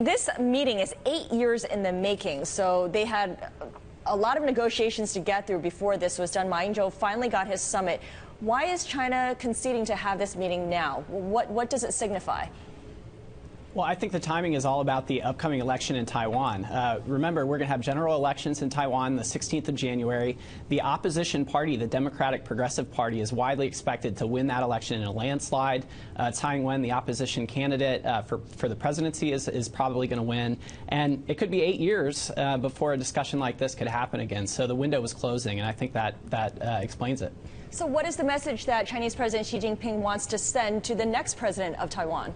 This meeting is 8 years in the making, so they had a lot of negotiations to get through before this was done. Ying-jeou finally got his summit. Why is China conceding to have this meeting now? What does it signify? Well, I think the timing is all about the upcoming election in Taiwan. Remember, we're going to have general elections in Taiwan the 16th of January. The opposition party, the Democratic Progressive Party, is widely expected to win that election in a landslide. Tsai Ing-wen, the opposition candidate for the presidency, is probably going to win. And it could be 8 years before a discussion like this could happen again. So the window is closing, and I think that explains it. So what is the message that Chinese President Xi Jinping wants to send to the next president of Taiwan?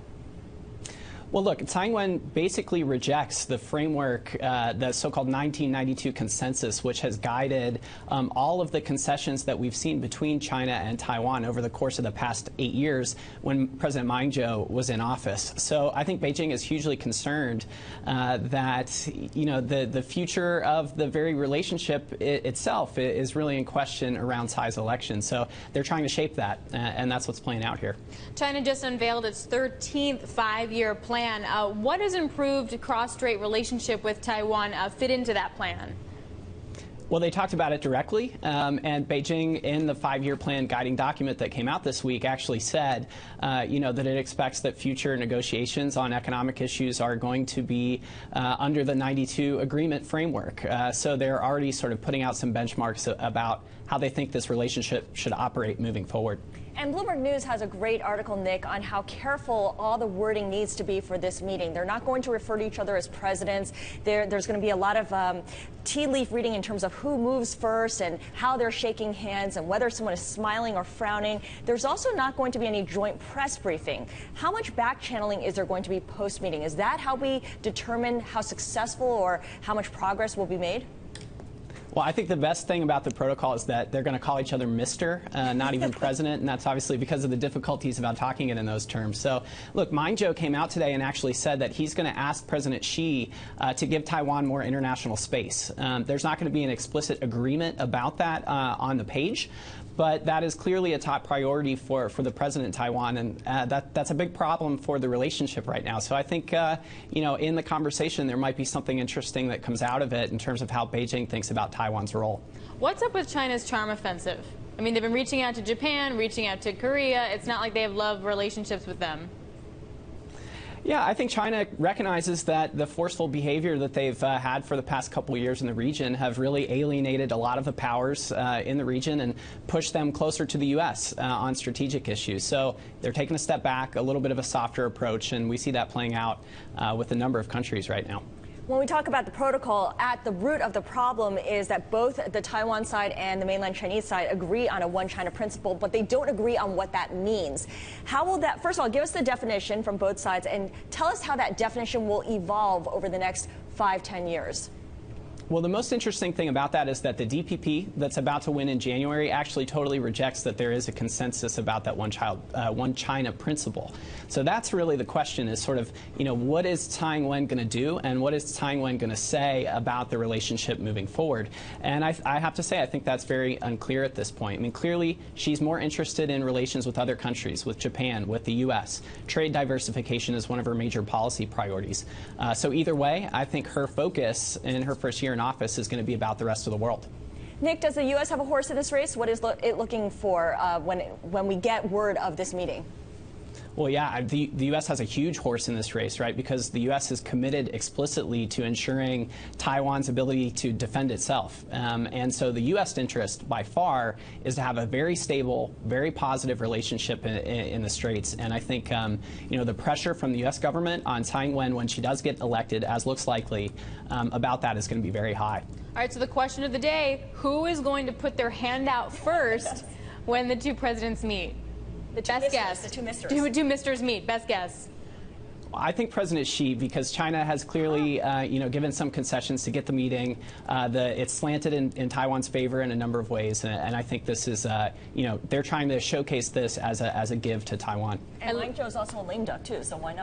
Well, look, Tsai Ing-wen basically rejects the framework, the so-called 1992 consensus, which has guided all of the concessions that we've seen between China and Taiwan over the course of the past 8 years when President Ying-jeou was in office. So I think Beijing is hugely concerned that, the future of the very relationship itself is really in question around Tsai's election. So they're trying to shape that, and that's what's playing out here. China just unveiled its 13th five-year plan. What does improved cross-strait relationship with Taiwan fit into that plan? Well, they talked about it directly, and Beijing, in the five-year plan guiding document that came out this week, actually said, that it expects that future negotiations on economic issues are going to be under the 92 agreement framework. So they're already sort of putting out some benchmarks about how they think this relationship should operate moving forward. And Bloomberg News has a great article, Nick, on how careful all the wording needs to be for this meeting. They're not going to refer to each other as presidents. There's going to be a lot of tea leaf reading in terms of who moves first and how they're shaking hands and whether someone is smiling or frowning. There's also not going to be any joint press briefing. How much back channeling is there going to be post-meeting? Is that how we determine how successful or how much progress will be made? Well, I think the best thing about the protocol is that they're going to call each other Mr., not even President, and that's obviously because of the difficulties about talking it in those terms. So, look, Ying-jeou came out today and actually said that he's going to ask President Xi to give Taiwan more international space. There's not going to be an explicit agreement about that on the page, but that is clearly a top priority for the president of Taiwan, and that's a big problem for the relationship right now. So I think, in the conversation, there might be something interesting that comes out of it in terms of how Beijing thinks about Taiwan's role. What's up with China's charm offensive? I mean, they've been reaching out to Japan, reaching out to Korea. It's not like they have love relationships with them. Yeah, I think China recognizes that the forceful behavior that they've had for the past couple of years in the region have really alienated a lot of the powers in the region and pushed them closer to the U.S. On strategic issues. So they're taking a step back, a little bit of a softer approach, and we see that playing out with a number of countries right now. When we talk about the protocol, at the root of the problem is that both the Taiwan side and the mainland Chinese side agree on a one China principle, but they don't agree on what that means. How will that, first of all, give us the definition from both sides and tell us how that definition will evolve over the next 5-10 years. Well, the most interesting thing about that is that the DPP that's about to win in January actually totally rejects that there is a consensus about that one China principle. So that's really the question, is sort of, what is Tsai Ing-wen going to do and what is Tsai Ing-wen going to say about the relationship moving forward? And I have to say, I think that's very unclear at this point. I mean, clearly, she's more interested in relations with other countries, with Japan, with the U.S. Trade diversification is one of her major policy priorities. So either way, I think her focus in her first year in office is going to be about the rest of the world. Nick, does the U.S. have a horse in this race? What is it looking for when we get word of this meeting? Well, yeah, the U.S. has a huge horse in this race, right, because the U.S. is committed explicitly to ensuring Taiwan's ability to defend itself. And so the U.S. interest, by far, is to have a very stable, very positive relationship in the Straits. And I think, the pressure from the U.S. government on Tsai Ing-wen when she does get elected, as looks likely, about that is going to be very high. All right, so the question of the day, who is going to put their hand out first when the two presidents meet? Best guess. The two misters. Two misters meet. Best guess. I think President Xi, because China has clearly, given some concessions to get the meeting. It's slanted in Taiwan's favor in a number of ways, and I think this is, they're trying to showcase this as a give to Taiwan. And Ying-jeou is also a lame duck too, so why not?